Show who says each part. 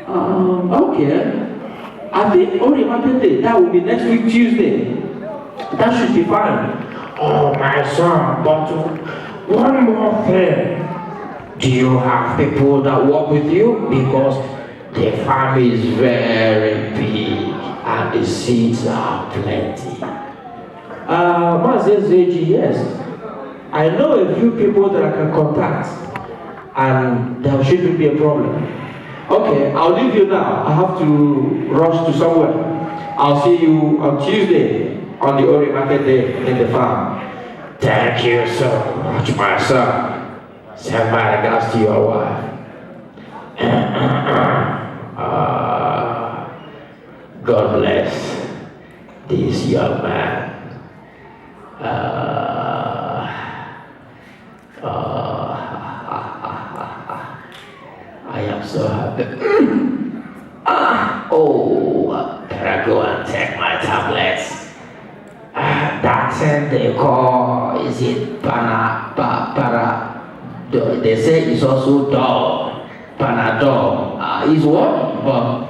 Speaker 1: Okay. I think only one day. That will be next week Tuesday. That should be fine.
Speaker 2: Oh, my son, but one more thing. Do you have people that work with you? Because the farm is very big and the seeds are plenty.
Speaker 1: Mazezeji, yes. I know a few people that I can contact, and there shouldn't be a problem. Okay, I'll leave you now. I have to rush to somewhere. I'll see you on Tuesday on the Ori Market Day in the farm.
Speaker 2: Thank you so much, my son. Send my regards to your wife. God bless this young man. I am so happy. Can I go and take my tablets? That thing they call, is it they say it's also dog. Panadol. It's what? But